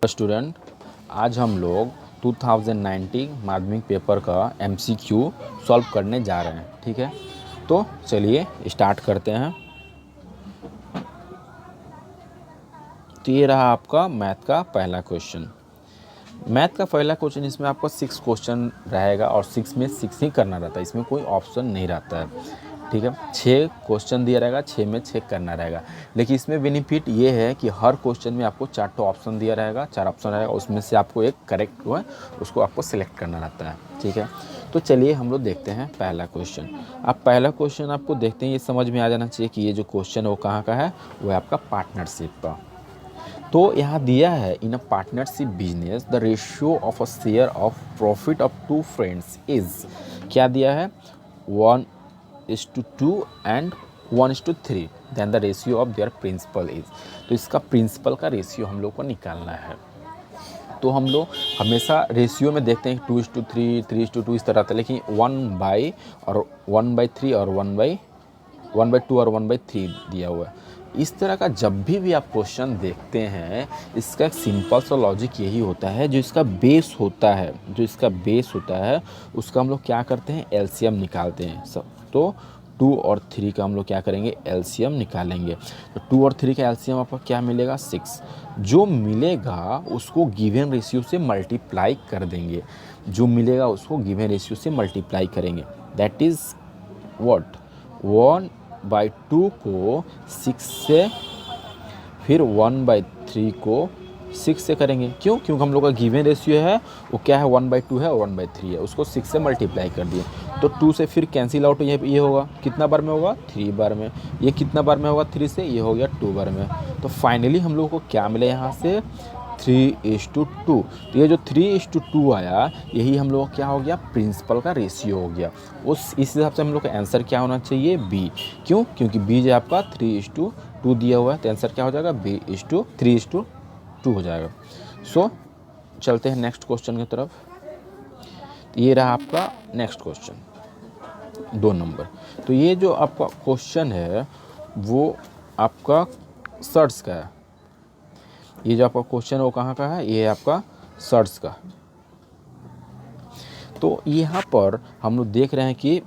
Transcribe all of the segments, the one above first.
Student, आज हम लोग 2019 माध्यमिक पेपर का एमसीक्यू सॉल्व करने जा रहे हैं। ठीक है, तो चलिए स्टार्ट करते हैं। तो ये रहा आपका मैथ का पहला क्वेश्चन। मैथ का पहला क्वेश्चन, इसमें आपका 6 क्वेश्चन रहेगा और 6 में 6 ही करना रहता है, इसमें कोई ऑप्शन नहीं रहता है। ठीक है, 6 क्वेश्चन दिया रहेगा, 6 में 6 करना रहेगा। लेकिन इसमें बेनिफिट ये है कि हर क्वेश्चन में आपको 4 ऑप्शन दिया रहेगा, 4 ऑप्शन रहेगा, उसमें से आपको एक करेक्ट हुआ उसको आपको सिलेक्ट करना रहता है। ठीक है, तो चलिए हम लोग देखते हैं पहला क्वेश्चन। आप पहला क्वेश्चन आपको देखते हैं, ये समझ में आ जाना चाहिए कि ये जो क्वेश्चन है वो कहाँ का है, वो है आपका पार्टनरशिप का। तो यहाँ दिया है, in a partnership business the ratio of a share of profit of 2 friends is, क्या दिया है, 1:2 and 1:3, then the ratio of their principal is. तो इसका प्रिंसिपल का रेशियो हम लोग को निकालना है। तो हम लोग हमेशा रेशियो में देखते हैं 2:3, 3:2 इस तरह था, लेकिन 1/3 और 1/3 और 1/2 और 1/3 दिया हुआ है। इस तरह का जब भी आप क्वेश्चन देखते हैं, इसका एक सिंपल सा लॉजिक यही होता है, जो इसका बेस होता है उसका हम लोग क्या करते हैं, एलसीएम निकालते हैं। सब तो 2 और 3 का हम लोग क्या करेंगे, एलसीएम निकालेंगे। तो 2 और 3 का एलसीएम आपको क्या मिलेगा, 6। जो मिलेगा उसको गिवन रेशियो से मल्टीप्लाई कर देंगे, करेंगे। दैट इज़ व्हाट, 1/2 को 6 से, फिर 1/3 को 6 से करेंगे। क्योंकि हम लोग का गिवन रेशियो है वो क्या है, 1/2 है और 1/3 है, उसको 6 से मल्टीप्लाई कर दिए। तो 2 से फिर कैंसिल आउट, ये होगा, कितना बार में होगा, 3 बार में। ये कितना बार में होगा, 3 से, ये हो गया 2 बार में। तो फाइनली हम लोग को क्या मिला यहाँ से, 3:2। तो ये जो 3:2 आया, यही हम लोग क्या हो गया, प्रिंसिपल का रेशियो हो गया। इस हिसाब से हम लोग का आंसर क्या होना चाहिए, बी। क्योंकि बी जो आपका 3:2 दिया हुआ है, तो आंसर क्या हो जाएगा, B:3:2 हो जाएगा। सो चलते हैं नेक्स्ट क्वेश्चन की तरफ। ये रहा आपका नेक्स्ट क्वेश्चन 2 नंबर। तो ये जो आपका क्वेश्चन है वो आपका सर्च का है। ये जो आपका क्वेश्चन है वो कहाँ का है, ये है आपका सर्च का। तो यहाँ पर हम लोग देख रहे हैं कि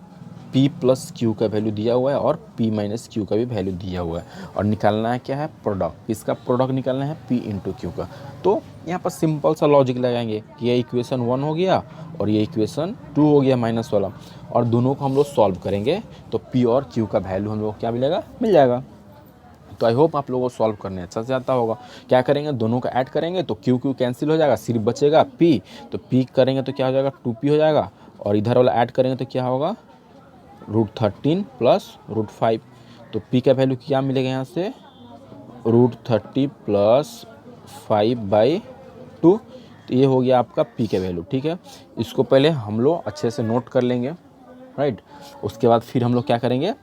P + Q का वैल्यू दिया हुआ है और P - Q का भी वैल्यू दिया हुआ है, और निकालना है क्या है, प्रोडक्ट। इसका प्रोडक्ट निकालना है P × Q का। तो यहाँ पर सिंपल सा लॉजिक लगाएंगे कि ये इक्वेशन 1 हो गया और ये इक्वेशन 2 हो गया माइनस वाला, और दोनों को हम लोग सॉल्व करेंगे तो P और Q का वैल्यू हम लोग क्या मिल जाएगा। तो आई होप आप लोगों को सॉल्व करने अच्छा से आता होगा। क्या करेंगे, दोनों का ऐड करेंगे तो Q कैंसिल हो जाएगा, सिर्फ बचेगा P। तो P करेंगे तो क्या हो जाएगा, 2P हो जाएगा, और इधर वाला ऐड करेंगे तो क्या होगा, √13 + √5। तो P का वैल्यू क्या मिलेगा यहाँ से, √30 + 5/2। तो ये हो गया आपका P का वैल्यू। ठीक है, इसको पहले हम लोग अच्छे से नोट कर लेंगे, राइट। उसके बाद फिर हम लोग क्या करेंगे,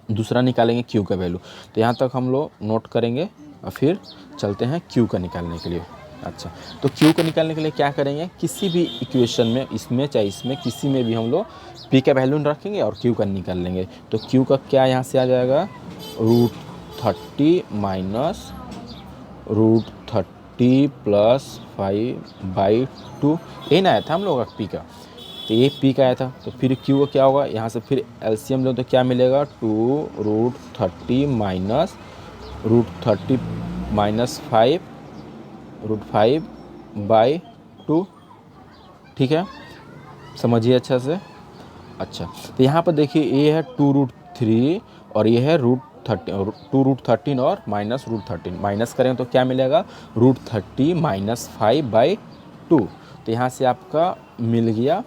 दूसरा निकालेंगे Q का वैल्यू। तो यहाँ तक हम लोग नोट करेंगे और फिर चलते हैं Q का निकालने के लिए। अच्छा, तो Q को निकालने के लिए क्या करेंगे, किसी भी इक्वेशन में, इसमें चाहे इसमें, किसी में भी हम लोग P का वैल्यू रखेंगे और Q का निकाल लेंगे। तो Q का क्या यहाँ से आ जाएगा, √30 +√30 + 5/2। यही ना आया था हम लोग का P का, तो ये P का आया था। तो फिर Q का क्या होगा, यहाँ से फिर एलसीएम लो तो क्या मिलेगा, 2 √30 -5/2। ठीक है, समझिए अच्छा से। अच्छा, तो यहाँ पर देखिए, ये है 2√3 और ये है √13, 2√13 और -√13, माइनस करें तो क्या मिलेगा, √30 - 5/2। तो यहाँ से आपका मिल गया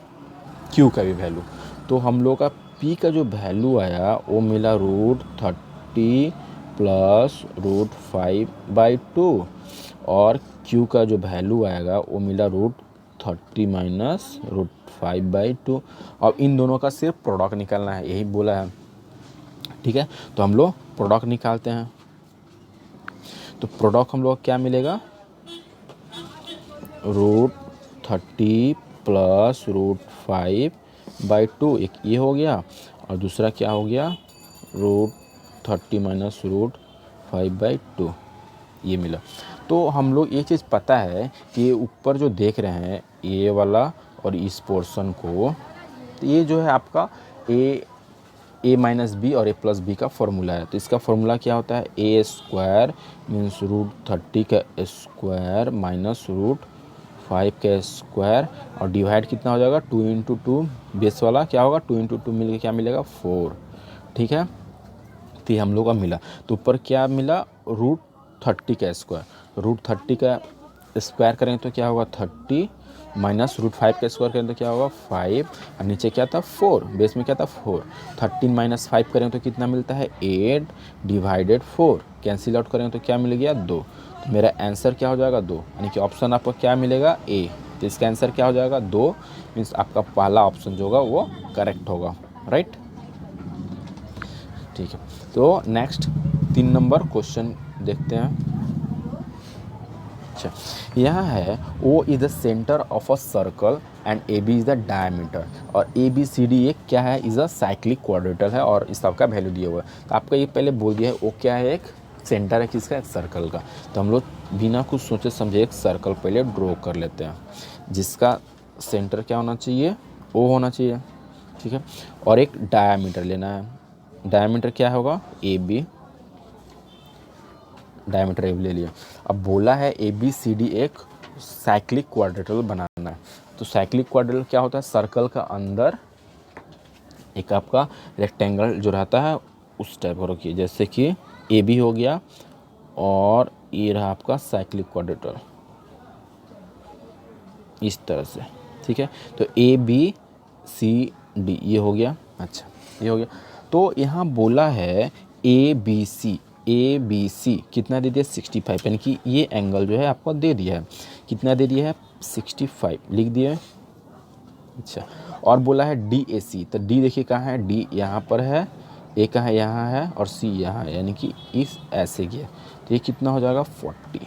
Q का भी वैल्यू। तो हम लोग का P का जो वैल्यू आया वो मिला √30 + √5/2, और Q का जो वैल्यू आएगा वो मिला √30 - √5/2। अब इन दोनों का सिर्फ प्रोडक्ट निकालना है, यही बोला है। ठीक है, तो हम लोग प्रोडक्ट निकालते हैं। तो प्रोडक्ट हम लोग क्या मिलेगा, √30 + √5/2, एक ये हो गया, और दूसरा क्या हो गया, √30 - √5/2, ये मिला। तो हम लोग ये चीज़ पता है कि ऊपर जो देख रहे हैं ये वाला और इस पोर्शन को, तो ये जो है आपका ए माइनस बी और ए प्लस बी का फॉर्मूला है। तो इसका फॉर्मूला क्या होता है, ए स्क्वायर मीन्स √30 का स्क्वायर माइनस √5 का स्क्वायर और डिवाइड कितना हो जाएगा 2 × 2, बेस वाला क्या होगा 2 × 2 मिलकर क्या मिलेगा 4। ठीक है, तो ये हम लोग का मिला। तो ऊपर क्या मिला √30 का स्क्वायर, √30 का स्क्वायर करेंगे तो क्या होगा 30 माइनस √5 का स्क्वायर करें तो क्या होगा 5 और नीचे क्या था 4, बेस में क्या था 4। 13 माइनस 5 करें तो कितना मिलता है 8 डिवाइडेड 4, कैंसिल आउट करें तो क्या मिल गया 2। तो मेरा आंसर क्या हो जाएगा 2, यानी कि ऑप्शन आपका क्या मिलेगा ए। तो इसका आंसर क्या हो जाएगा 2, मीन्स आपका पहला ऑप्शन जो होगा वो करेक्ट होगा, राइट। ठीक है, तो नेक्स्ट 3 नंबर क्वेश्चन देखते हैं। अच्छा, यहाँ है O is the centre of a circle and AB is the diameter, और ABCD एक क्या है, इज अ साइक्लिक क्वाड्रेटर है और इस सबका वैल्यू दिया हुआ है। तो आपका ये पहले बोल दिया है O क्या है, एक सेंटर है किसका, एक सर्कल का। तो हम लोग बिना कुछ सोचे समझे एक सर्कल पहले ड्रॉ कर लेते हैं, जिसका सेंटर क्या होना चाहिए O होना चाहिए। ठीक है, और एक डायमीटर लेना है। डायमीटर क्या होगा AB, डायमीटर AB ले लिया। अब बोला है ABCD एक साइक्लिक क्वाड्रेटर बनाना है। तो साइक्लिक क्वाड्रेटर क्या होता है, सर्कल का अंदर एक आपका रेक्टेंगल जो रहता है उस टाइप का रखिए, जैसे कि AB हो गया और ये रहा आपका साइक्लिक क्वाड्रेटर इस तरह से। ठीक है, तो ABCD ये हो गया। अच्छा, ये हो गया। तो यहाँ बोला है ABC कितना दे दिया 65, यानी कि ये एंगल जो है आपको दे दिया है, कितना दे दिया है 65 लिख दिए। अच्छा, और बोला है DAC, तो D देखिए कहाँ है, D यहाँ पर है, A कहाँ है यहाँ है और C यहाँ है, यानी कि इस ऐसे किया। तो ये कितना हो जाएगा 40,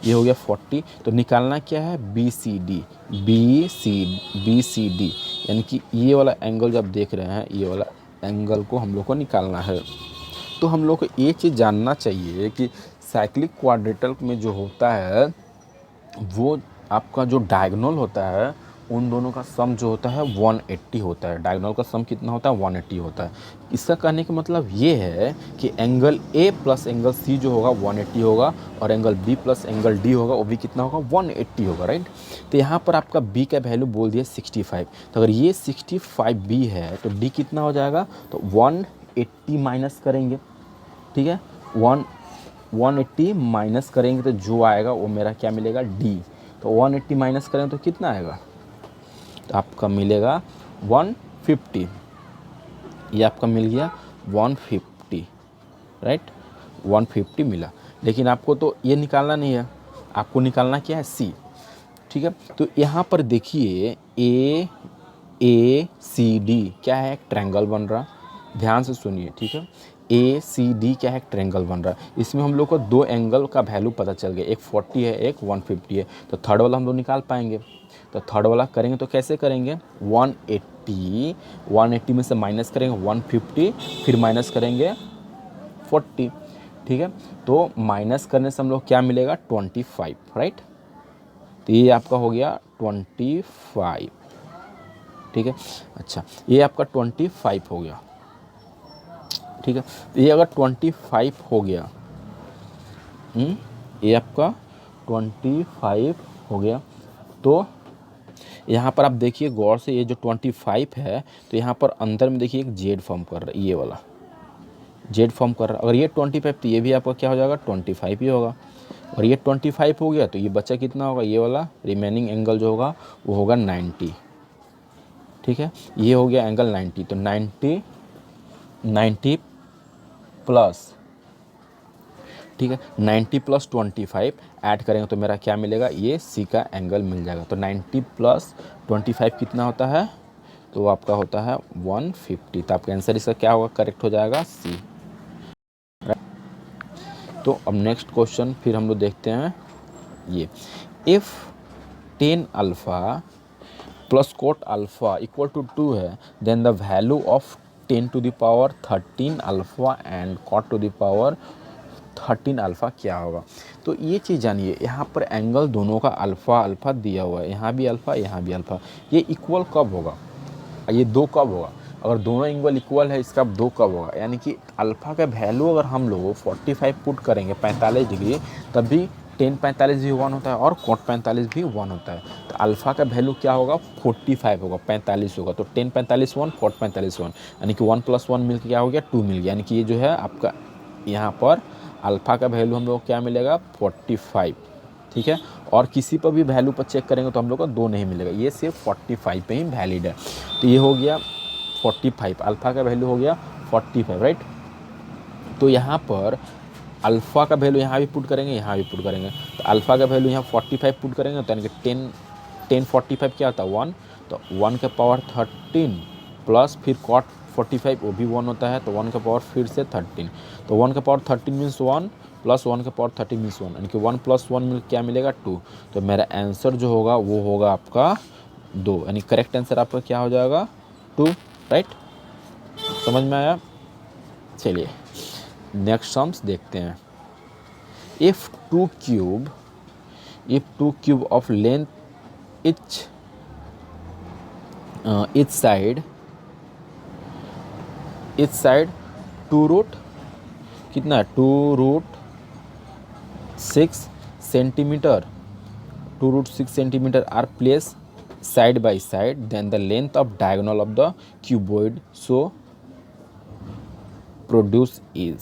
ये हो गया 40। तो निकालना क्या है BCD, यानी कि ये वाला एंगल जब देख रहे हैं ये वाला एंगल को हम लोग को निकालना है। तो हम लोग को ये चीज़ जानना चाहिए कि साइक्लिक क्वाड्रेटर में जो होता है वो आपका जो डायगोनल होता है उन दोनों का सम जो होता है 180 होता है। डायगोनल का सम कितना होता है 180 होता है। इसका कहने का मतलब ये है कि angle A plus angle C जो होगा 180 होगा और angle B plus angle D होगा वो भी कितना होगा 180 होगा, राइट। तो यहाँ पर आपका B का वैल्यू बोल दिया 65। तो अगर ये 65B है तो D कितना हो जाएगा, तो 180 माइनस करेंगे। ठीक है, 180 माइनस करेंगे तो जो आएगा वो मेरा क्या मिलेगा D। तो 180 माइनस करें तो कितना आएगा, तो आपका मिलेगा 150। ये आपका मिल गया 150, राइट, 150 मिला। लेकिन आपको तो ये निकालना नहीं है, आपको निकालना क्या है C। ठीक है, तो यहाँ पर देखिए ACD क्या है, एक ट्रायंगल बन रहा, ध्यान से सुनिए। ठीक है, ACD क्या है, एक ट्रायंगल बन रहा है। इसमें हम लोग को दो एंगल का वैल्यू पता चल गया, एक 40 है एक 150 है। तो थर्ड वाला हम लोग निकाल पाएंगे। तो थर्ड वाला करेंगे तो कैसे करेंगे, 180 में से माइनस करेंगे 150, फिर माइनस करेंगे 40। ठीक है, तो माइनस करने से हम लोग क्या मिलेगा 25, राइट। तो ये आपका हो गया 25। ठीक है, अच्छा ये आपका 25 हो गया। ठीक है, तो ये अगर 25 हो गया, ये आपका 25 हो गया, तो यहाँ पर आप देखिए गौर से, ये जो 25 है तो यहाँ पर अंदर में देखिए एक जेड फॉर्म कर रहा है, ये वाला जेड फॉर्म कर रहा है। अगर ये 25 तो ये भी आपका क्या हो जाएगा 25 ही होगा। और ये 25 हो गया तो ये बच्चा कितना होगा, ये वाला रिमेनिंग एंगल जो होगा वो होगा 90। ठीक है, ये हो गया एंगल 90। तो 90 प्लस, ठीक है, 90 प्लस 25 ऐड करेंगे तो मेरा क्या मिलेगा, ये C का एंगल मिल जाएगा। तो 90 प्लस 25 कितना होता है, तो आपका होता है 150। तो आपका आंसर इसका क्या होगा, करेक्ट हो जाएगा C। तो अब नेक्स्ट क्वेश्चन फिर हम लोग देखते हैं ये, if 10 alpha plus cot alpha equal to 2 है, then the value of 10 to the power 13 alpha and cot to the power 13 alpha क्या होगा। तो ये चीज़ जानिए, यहाँ पर एंगल दोनों का अल्फ़ा अल्फ़ा दिया हुआ है, यहाँ भी अल्फ़ा यहाँ भी अल्फ़ा। ये इक्वल कब होगा, ये 2 कब होगा, अगर दोनों एंगल इक्वल है इसका 2 कब होगा, यानी कि अल्फ़ा का वैल्यू अगर हम लोग 45 पुट करेंगे 45 डिग्री, तब भी टेन 45 भी 1 होता है और कॉट 45 भी 1 होता है। तो अल्फ़ा का वैल्यू क्या होगा, 45 होगा, 45 होगा। तो टेन 45 1, कॉट 45 1, यानी कि 1 + 1 मिल के क्या हो गया, 2 मिल गया। यानी कि ये जो है आपका यहाँ पर अल्फ़ा का वैल्यू हम लोग क्या मिलेगा, 45, ठीक है। और किसी पर भी वैल्यू पर चेक करेंगे तो हम लोग को 2 नहीं मिलेगा, ये सिर्फ 45 पे ही वैलिड है। तो ये हो गया 45, अल्फ़ा का वैल्यू हो गया 45, राइट। तो यहाँ पर अल्फ़ा का वैल्यू यहाँ भी पुट करेंगे, यहाँ भी पुट करेंगे। तो अल्फ़ा का वैल्यू यहाँ 45 पुट करेंगे तो यानी कि 10 45 क्या होता है, 1। तो 1 के पावर 13 प्लस फिर कॉट 45 वो भी 1 होता है, तो 1 के पावर फिर से 13। तो 1 के पावर 13 मीन्स 1 प्लस 1 के पावर 13 मीन्स 1, यानी कि 1 + 1 मिल क्या मिलेगा, 2। तो मेरा आंसर जो होगा वो होगा आपका 2, यानी करेक्ट आंसर आपका क्या हो जाएगा, 2, राइट। समझ में आया। चलिए नेक्स्ट सम्स देखते हैं। If two cube of length each side 2 root कितना है, 2√6 centimetre, 2√6 centimetre are place side by side, then the length of diagonal of the cuboid so produce is,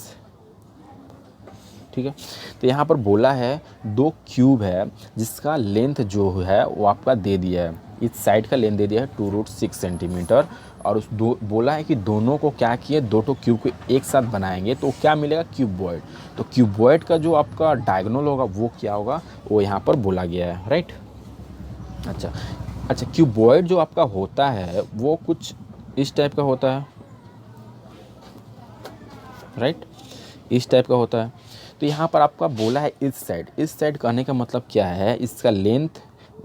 ठीक है। तो यहाँ पर बोला है 2 क्यूब है जिसका लेंथ जो है वो आपका दे दिया है, इस साइड का लेंथ दे दिया है 2√6 सेंटीमीटर, और उस बोला है कि दोनों को क्या किए, 2 क्यूब को एक साथ बनाएंगे तो क्या मिलेगा, क्यूबॉइड। तो क्यूबॉइड का जो आपका डायगोनल होगा वो क्या होगा, वो यहाँ पर बोला गया है, राइट। अच्छा क्यूबॉइड जो आपका होता है वो कुछ इस टाइप का होता है, राइट, इस टाइप का होता है। तो यहाँ पर आपका बोला है इस साइड कहने का मतलब क्या है, इसका लेंथ,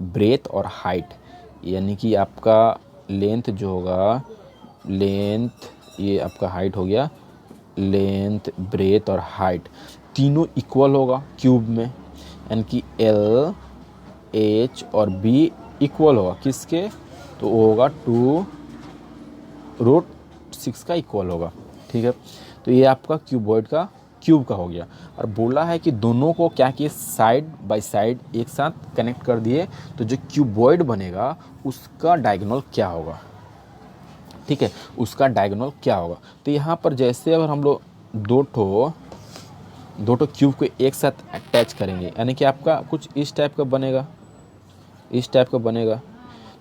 ब्रेथ और हाइट, यानी कि आपका लेंथ जो होगा, लेंथ ये आपका हाइट हो गया, लेंथ ब्रेथ और हाइट तीनों इक्वल होगा क्यूब में, यानी कि L H और B इक्वल होगा किसके, तो वो होगा 2√6 का इक्वल होगा, ठीक है। तो ये आपका क्यूबॉइड का क्यूब का हो गया। और बोला है कि दोनों को क्या किए, साइड बाय साइड एक साथ कनेक्ट कर दिए, तो जो क्यूबॉइड बनेगा उसका डायगोनल क्या होगा, ठीक है, उसका डायगोनल क्या होगा। तो यहाँ पर जैसे अगर हम लोग दो ठो क्यूब को एक साथ अटैच करेंगे, यानी कि आपका कुछ इस टाइप का बनेगा, इस टाइप का बनेगा।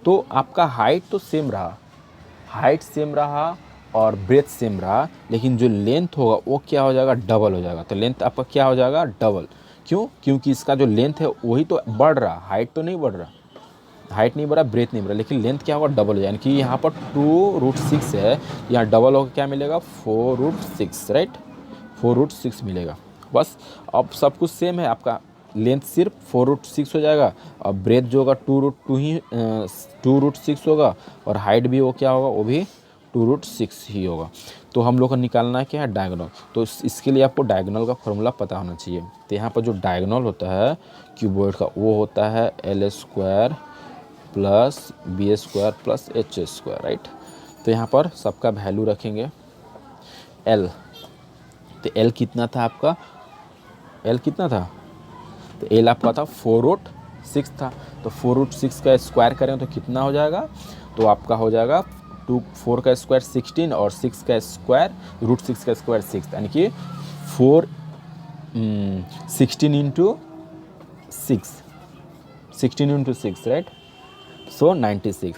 तो आपका हाइट तो सेम रहा, और ब्रेथ सेम रहा, लेकिन जो लेंथ होगा वो क्या हो जाएगा, डबल हो जाएगा। तो लेंथ आपका क्या हो जाएगा, डबल। क्यों, क्योंकि इसका जो लेंथ है वही तो बढ़ रहा, हाइट तो नहीं बढ़ रहा, हाइट नहीं बढ़ा, ब्रेथ नहीं बढ़ा, लेकिन लेंथ क्या होगा, डबल हो जाए। यानी कि यहाँ पर 2√6 है, यहाँ डबल होकर क्या मिलेगा, 4√6, राइट, 4√6 मिलेगा। बस अब सब कुछ सेम है, आपका लेंथ सिर्फ 4√6 हो जाएगा, और ब्रेथ जो होगा 2√6 होगा, और हाइट भी वो क्या होगा, वो भी 2√6 ही होगा। तो हम लोग को निकालना है क्या है, डायगोनल। तो इसके लिए आपको डायगोनल का फॉर्मूला पता होना चाहिए। तो यहाँ पर जो डायगोनल होता है क्यूबॉइड का वो होता है L² plus B² plus H², right. तो यहाँ पर सबका वैल्यू रखेंगे L। तो L कितना था आपका, L कितना था, तो L आपका था 4√6 था। तो 4√6 का स्क्वायर करें तो कितना हो जाएगा, तो आपका हो जाएगा 4 का स्क्वायर 16 और 6 का स्क्वायर √6 का स्क्वायर 6, यानी कि 16 इंटू 6, राइट, सो 96।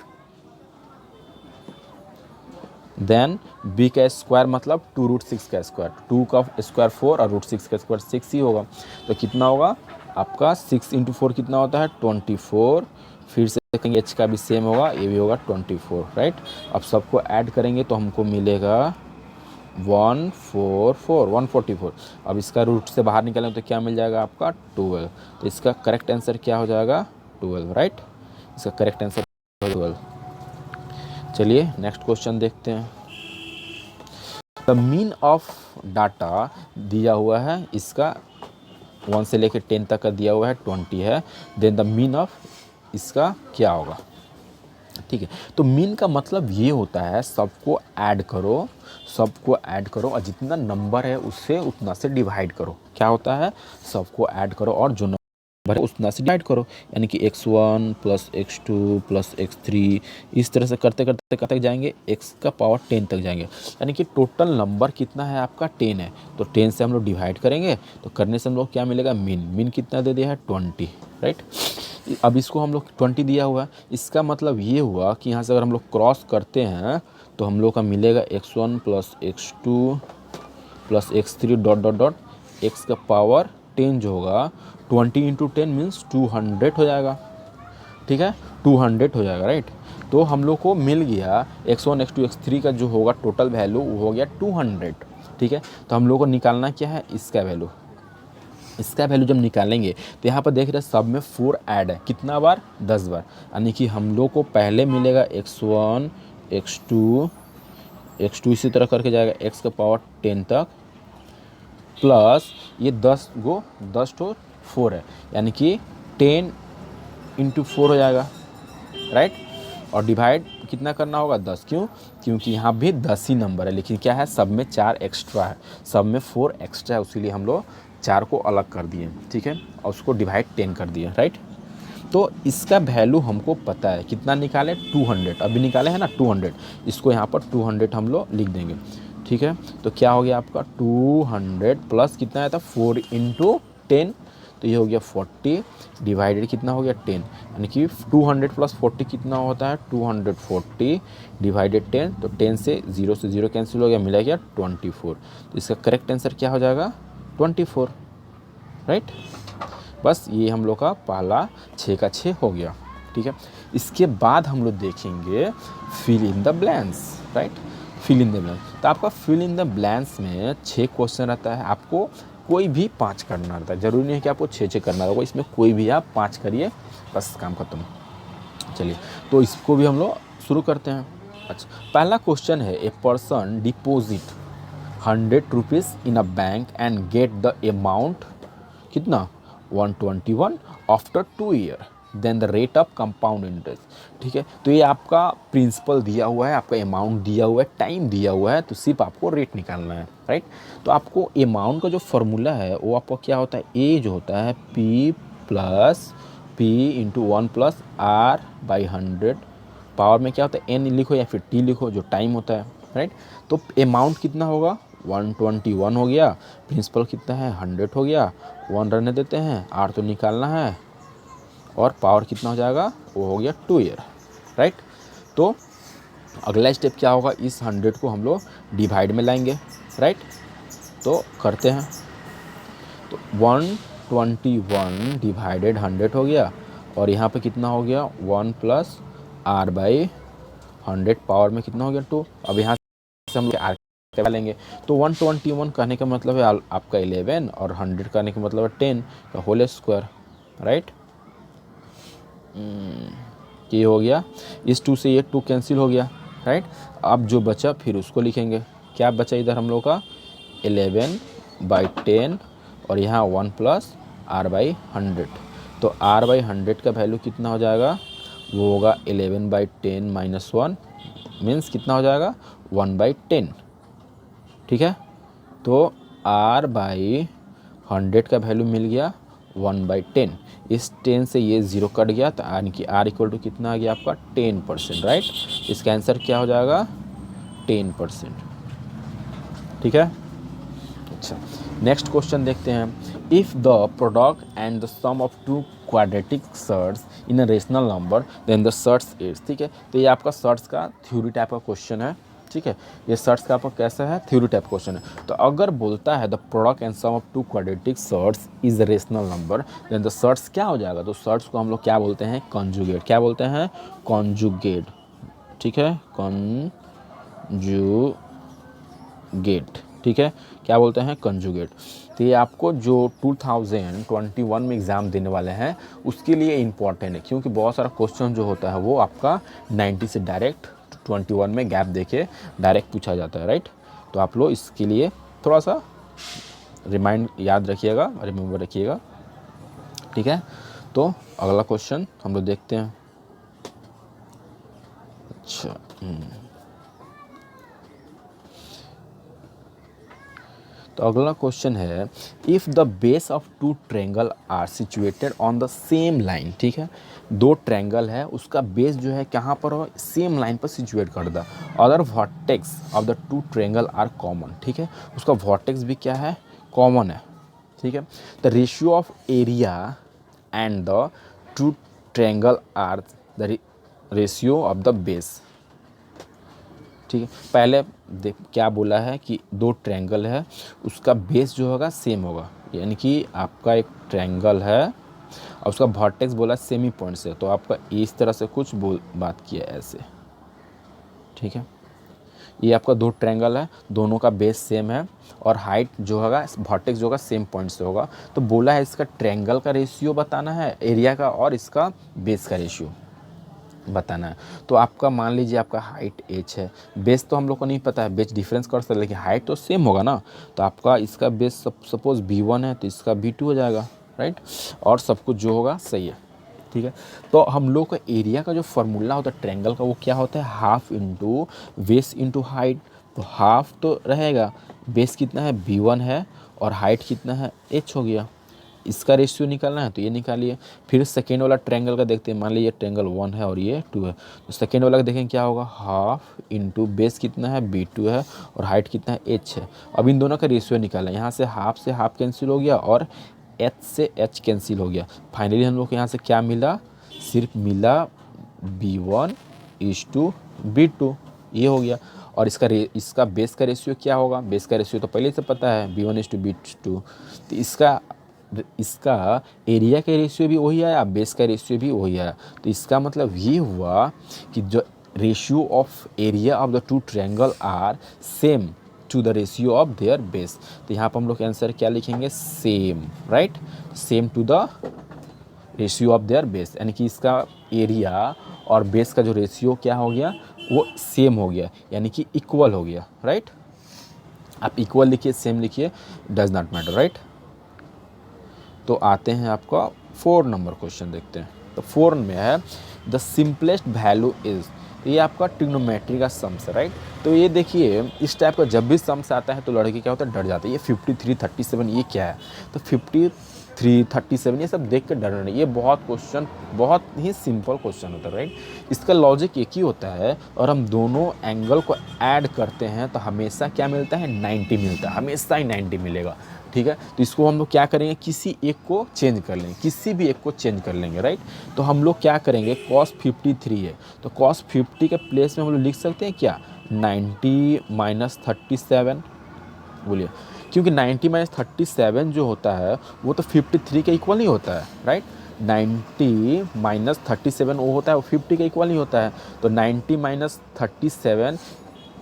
देन B का स्क्वायर मतलब 2√6 का स्क्वायर, 2 का स्क्वायर 4 और √6 का स्क्वायर 6 ही होगा। तो कितना होगा आपका, 6 × 4 कितना होता है, 24। फिर से देखेंगे H का भी सेम होगा, ये भी होगा 24, राइट। अब सबको ऐड करेंगे तो हमको मिलेगा 144। अब इसका रूट से बाहर निकालेंगे तो क्या मिल जाएगा आपका, 12। तो इसका करेक्ट आंसर क्या हो जाएगा, 12, राइट। इसका करेक्ट आंसर 12। चलिए नेक्स्ट क्वेश्चन देखते हैं। द मीन ऑफ डाटा दिया हुआ है, इसका 1 से लेकर 10 तक का दिया हुआ है 20 है, देन द मीन ऑफ इसका क्या होगा, ठीक है। तो मीन का मतलब ये होता है सबको ऐड करो, सबको ऐड करो और जितना नंबर है उससे उतना से डिवाइड करो। क्या होता है, सबको ऐड करो और जो नंबर है उतना से डिवाइड करो, यानी कि x1 plus x2 plus x3 इस तरह से करते करते करते जाएंगे x का पावर 10 तक जाएंगे, यानी कि टोटल नंबर कितना है आपका 10 है। तो 10 से हम लोग डिवाइड करेंगे तो करने से हम लोग क्या मिलेगा, मीन कितना दे दिया है 20, राइट। अब इसको हम लोग 20 दिया हुआ है, इसका मतलब ये हुआ कि यहाँ से अगर हम लोग क्रॉस करते हैं तो हम लोग का मिलेगा x1 plus x2 plus x3 dot dot dot x का पावर 10 जो होगा 20 इंटू 10 मीन्स 200 हो जाएगा, ठीक है, 200 हो जाएगा, राइट। तो हम लोग को मिल गया x1 x2 x3 का जो होगा टोटल वैल्यू वो हो गया 200, ठीक है। तो हम लोग को निकालना क्या है, इसका वैल्यू। इसका वैल्यू जब निकालेंगे तो यहाँ पर देख रहे हैं सब में 4 ऐड है, कितना बार, 10 बार, यानी कि हम लोग को पहले मिलेगा x1 x2 इसी तरह करके जाएगा x का पावर 10 तक प्लस ये 10 तो 4 है, यानी कि 10 इंटू 4 हो जाएगा, राइट। और डिवाइड कितना करना होगा, 10, क्यों, क्योंकि यहाँ भी 10 ही नंबर है, लेकिन क्या है सब में 4 एक्स्ट्रा है, सब में 4 एक्स्ट्रा है, उसीलिए हम लोग 4 को अलग कर दिए, ठीक है, और उसको डिवाइड 10 कर दिए, राइट। तो इसका वैल्यू हमको पता है, कितना निकाले 200, अभी निकाले हैं ना 200, इसको यहाँ पर 200 हम लोग लिख देंगे, ठीक है। तो क्या हो गया आपका 200 प्लस कितना आया था 4 इंटू 10, तो ये हो गया 40 डिवाइडेड कितना हो गया 10, यानी कि 200 प्लस 40 कितना होता है 240 डिवाइडेड 10, तो 10 से 0 कैंसिल हो गया, मिला गया 24। तो इसका करेक्ट आंसर क्या हो जाएगा 24, राइट। बस ये हम लोग का पहला 6 का 6 हो गया, ठीक है। इसके बाद हम लोग देखेंगे fill in the blanks, right, fill in the blanks. तो आपका फिल इन द ब्लैंक्स में 6 क्वेश्चन रहता है, आपको कोई भी 5 करना रहता है, जरूरी नहीं है कि आपको 6 करना होगा, इसमें कोई भी आप 5 करिए, बस काम खत्म। चलिए तो इसको भी हम लोग शुरू करते हैं। अच्छा, पहला क्वेश्चन है, a person deposit 100 rupees in a bank and get the amount कितना 121 after 2 year, then the rate of compound interest, ठीक है। तो ये आपका प्रिंसिपल दिया हुआ है, आपका अमाउंट दिया हुआ है, टाइम दिया हुआ है, तो सिर्फ आपको रेट निकालना है, राइट। तो आपको अमाउंट का जो फॉर्मूला है वो आपका क्या होता है, ए जो होता है P plus P into 1 plus R by 100, power में क्या होता है N लिखो या फिर T लिखो, जो टाइम होता है, राइट। तो अमाउंट कितना होगा 121 हो गया, प्रिंसिपल कितना है 100 हो गया, 1 रहने देते हैं, R तो निकालना है, और पावर कितना हो जाएगा वो हो गया 2 ईयर, राइट। तो अगला स्टेप क्या होगा, इस 100 को हम लोग डिवाइड में लाएंगे, राइट। तो करते हैं, तो 121 डिवाइडेड 100 हो गया, और यहाँ पे कितना हो गया 1 प्लस R बाई 100, पावर में कितना हो गया 2। अब यहाँ से हम लोग R लेंगे, तो 121 कहने का मतलब है आपका 11 और 100 कहने का मतलब है 10 का होल स्क्वायर, राइट। ये हो गया, इस 2 से ये 2 कैंसिल हो गया, राइट। अब जो बचा फिर उसको लिखेंगे, क्या बचा इधर हम लोग का 11 बाई 10 और यहाँ 1 प्लस R बाई 100, तो R बाई 100 का वैल्यू कितना हो जाएगा, वो होगा 11 बाई 10 माइनस 1 मीन्स कितना हो जाएगा 1 बाई 10, ठीक है। तो R बाई 100 का वैल्यू मिल गया 1 बाई 10, इस 10 से ये 0 कट गया, तो यानी कि R इक्वल टू कितना आ गया आपका 10%, राइट। इसका आंसर क्या हो जाएगा 10%, ठीक है। अच्छा, नेक्स्ट क्वेश्चन देखते हैं, if the product and the sum of 2 quadratic surds in a rational number then the surds is, ठीक है। तो ये आपका सर्ट्स का थ्योरी टाइप का क्वेश्चन है, ठीक है। ये सर्ट्स का आपका कैसा है, थ्योरी टाइप क्वेश्चन है। तो अगर बोलता है the product and sum of 2 quadratic surds is a rational number, then the surds क्या हो जाएगा, तो सर्ट्स को हम लोग क्या बोलते हैं, कॉन्जुगेट, क्या बोलते हैं कॉन्जुगेट, ठीक है, कॉन्जुगेट, ठीक है, क्या बोलते हैं कंजुगेट। तो ये आपको जो 2021 में एग्ज़ाम देने वाले हैं उसके लिए इम्पॉर्टेंट है, क्योंकि बहुत सारा क्वेश्चन जो होता है वो आपका 90 से डायरेक्ट 21 में गैप देके डायरेक्ट पूछा जाता है, राइट। तो आप लोग इसके लिए थोड़ा सा याद रखिएगा, रिमेंबर रखिएगा, ठीक है। तो अगला क्वेश्चन हम लोग देखते हैं। अच्छा, तो अगला क्वेश्चन है, if the base of two triangle are situated on the same line, ठीक है, दो ट्रायंगल है, उसका बेस जो है कहाँ पर हो, सेम लाइन पर सिचुएट कर the other vertex of the two triangle are common, ठीक है, उसका वर्टेक्स भी क्या है, कॉमन है, ठीक है। The ratio of area and the two triangle are the ratio of the base, ठीक है। पहले क्या बोला है कि दो ट्रायंगल है, उसका बेस जो होगा सेम होगा, यानी कि आपका एक ट्रायंगल है और उसका वर्टेक्स बोला सेमी पॉइंट से, तो आपका इस तरह से कुछ बात किया ऐसे, ठीक है। ये आपका दो ट्रायंगल है, दोनों का बेस सेम है और हाइट जो होगा, वर्टेक्स जो होगा सेम पॉइंट से होगा, तो बोला है इसका ट्रायंगल का रेशियो बताना है, एरिया का और इसका बेस का रेशियो बताना है। तो आपका मान लीजिए आपका हाइट h है, बेस तो हम लोग को नहीं पता है, बेस डिफरेंस कर सकते, लेकिन हाइट तो सेम होगा ना, तो आपका इसका बेस सपोज b1 है तो इसका b2 हो जाएगा, राइट, और सब कुछ जो होगा सही है, ठीक है। तो हम लोग का एरिया का जो फार्मूला होता है ट्रायंगल का, वो क्या होता है, half into base into height, तो हाफ तो रहेगा, बेस कितना है b1 है और हाइट कितना है h हो गया, इसका रेशियो निकालना है तो ये निकालिए। फिर सेकेंड वाला ट्रायंगल का देखते हैं, मान लीजिए ट्रायंगल 1 है और ये 2 है, तो सेकेंड वाला का देखें क्या होगा, हाफ इंटू बेस कितना है b2 है और हाइट कितना है h है। अब इन दोनों का रेशियो निकालना है, यहाँ से हाफ कैंसिल हो गया और h से h कैंसिल हो गया, फाइनली हम लोग को यहाँ से क्या मिला, सिर्फ मिला b1 इज टू b2, ये हो गया। और इसका बेस का रेशियो क्या होगा, बेस का रेशियो तो पहले से पता है b1 इज टू b2, तो इसका एरिया का रेशियो भी वही आया, बेस का रेशियो भी वही आया, तो इसका मतलब ये हुआ कि जो ratio of area of the two triangle are same to the ratio of their base, तो यहाँ पर हम लोग आंसर क्या लिखेंगे, same, right, same to the ratio of their base, यानी कि इसका एरिया और बेस का जो रेशियो क्या हो गया, वो सेम हो गया, यानी कि इक्वल हो गया, राइट। आप इक्वल लिखिए, सेम लिखिए, डज नॉट मैटर, राइट। तो आते हैं आपका 4 नंबर क्वेश्चन देखते हैं। तो 4 में है द सिंपलेस्ट वैल्यू इज, ये आपका ट्रिग्नोमेट्री का सम्स है, राइट। तो ये देखिए इस टाइप का जब भी सम्स आता है तो लड़के क्या होता है, डर जाते हैं, ये 53 37 ये क्या है, तो 53 37 ये सब देख कर डरना नहीं, ये बहुत ही सिंपल क्वेश्चन होता है, राइट। इसका लॉजिक एक ही होता है और हम दोनों एंगल को ऐड करते हैं तो हमेशा क्या मिलता है, 90 मिलता है, हमेशा ही 90 मिलेगा, ठीक है। तो इसको हम लोग क्या करेंगे, किसी एक को चेंज कर लेंगे, किसी भी एक को चेंज कर लेंगे, राइट। तो हम लोग क्या करेंगे, cos 53 है तो cos 50 के प्लेस में हम लोग लिख सकते हैं क्या, 90 माइनस 37, बोलिए, क्योंकि 90 माइनस 37 जो होता है वो तो 53 के इक्वल नहीं होता है, राइट। 90 माइनस 37 वो होता है, वो 50 के इक्वल नहीं होता है, तो 90 माइनस 37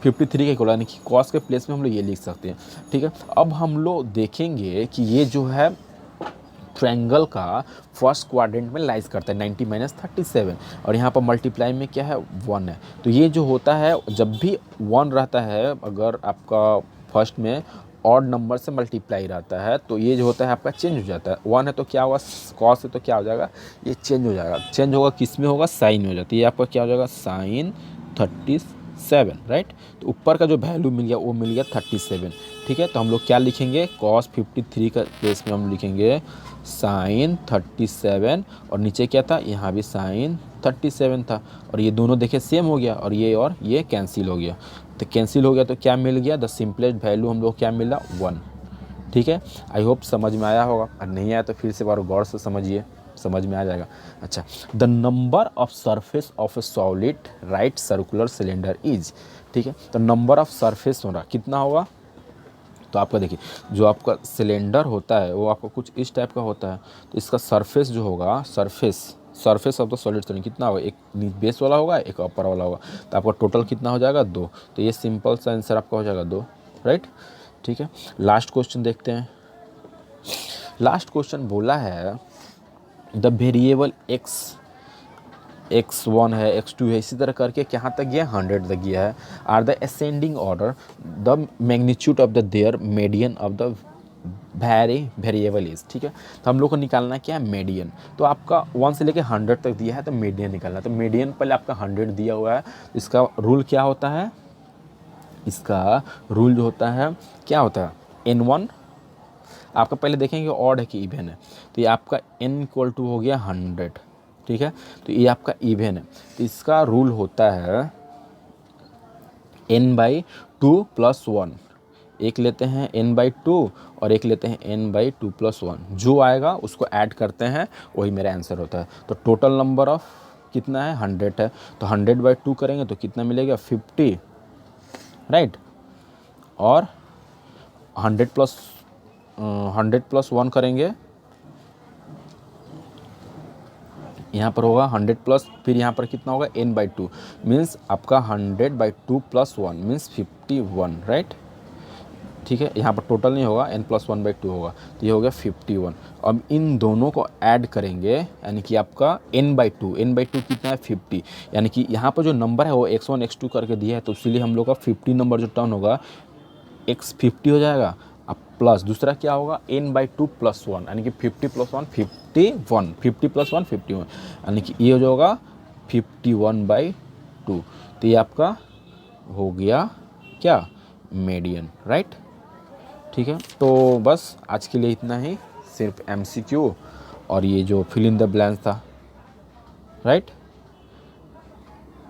53 के इक्वल, यानी कि कॉस के प्लेस में हम लोग ये लिख सकते हैं, ठीक है। अब हम लोग देखेंगे कि ये जो है ट्रायंगल का फर्स्ट क्वाड्रेंट में लाइज करता है 90 माइनस 37, और यहाँ पर मल्टीप्लाई में क्या है, 1 है, तो ये जो होता है जब भी 1 रहता है, अगर आपका फर्स्ट में ऑड नंबर से मल्टीप्लाई रहता है तो ये जो होता है आपका चेंज हो जाता है, 1 है तो क्या होगा, कॉस है तो क्या हो जाएगा, ये चेंज हो जाएगा, चेंज होगा किस में होगा, साइन हो जाती है, ये आपका क्या हो जाएगा, साइन 37, राइट। तो ऊपर का जो वैल्यू मिल गया वो मिल गया 37, ठीक है। तो हम लोग क्या लिखेंगे, cos 53 का प्लेस में हम लिखेंगे साइन 37, और नीचे क्या था, यहाँ भी साइन 37 था, और ये दोनों देखे सेम हो गया और ये कैंसिल हो गया, तो कैंसिल हो गया तो क्या मिल गया, द सिंपलेस्ट वैल्यू हम लोग क्या मिला, 1, ठीक है। आई होप समझ में आया होगा, और नहीं आया तो फिर से बार गौर से समझिए, समझ में आ जाएगा। अच्छा, the number of surface of A solid right circular cylinder is, ठीक है। तो नंबर ऑफ सरफेस हो रहा कितना होगा, तो आपका देखिए जो आपका सिलेंडर होता है वो आपका कुछ इस टाइप का होता है, तो इसका सरफेस जो होगा, surface of the solid cylinder कितना होगा, एक बेस वाला होगा एक अपर वाला होगा, तो आपका टोटल कितना हो जाएगा, 2, तो ये सिंपल सा आंसर आपका हो जाएगा 2, राइट, ठीक है। लास्ट क्वेश्चन देखते हैं। लास्ट क्वेश्चन बोला है द वेरिएबल x x1 है, x2 है, इसी तरह करके कहाँ तक गया, 100 तक गया है। Are the ascending order the magnitude of the their median of the variable is, ठीक है। तो हम लोग को निकालना क्या है, मीडियन। तो आपका 1 से लेके 100 तक दिया है तो मीडियन निकालना है। तो मीडियन पहले आपका 100 दिया हुआ है, इसका रूल क्या होता है, इसका रूल जो होता है क्या होता है, n1 आपका पहले देखेंगे ऑड है कि इवन है। तो ये आपका n इक्वल टू हो गया 100, ठीक है। तो ये आपका इवन है, तो इसका रूल होता है n/2 + 1। एक लेते हैं n/2 और एक लेते हैं n/2 + 1। जो आएगा उसको ऐड करते हैं, वही मेरा आंसर होता है। तो टोटल नंबर ऑफ कितना है, 100 है। तो 100/2 करेंगे तो कितना मिलेगा, 50, राइट। और 100 + 1 करेंगे, यहाँ पर होगा 100 प्लस, फिर यहाँ पर कितना होगा, n/2 मीन्स आपका 100/2 + 1 मीन्स 51, राइट, ठीक है। यहाँ पर टोटल नहीं होगा, n + 1/2 होगा, तो ये हो गया 51। अब इन दोनों को ऐड करेंगे, यानी कि आपका n/2 कितना है, 50, यानी कि यहाँ पर जो नंबर है वो x1 x2 करके दिया है, तो इसीलिए हम लोग का 50 नंबर जो टर्न होगा x50 हो जाएगा। अब प्लस दूसरा क्या होगा, n/2 + 1, यानी कि 50 + 1 51, 50 + 1 51, यानी कि ये हो जाएगा 51/2। तो ये आपका हो गया क्या, मीडियन, राइट, ठीक है। तो बस आज के लिए इतना ही, सिर्फ MCQ और ये जो फिल इन द ब्लैंक्स था, राइट।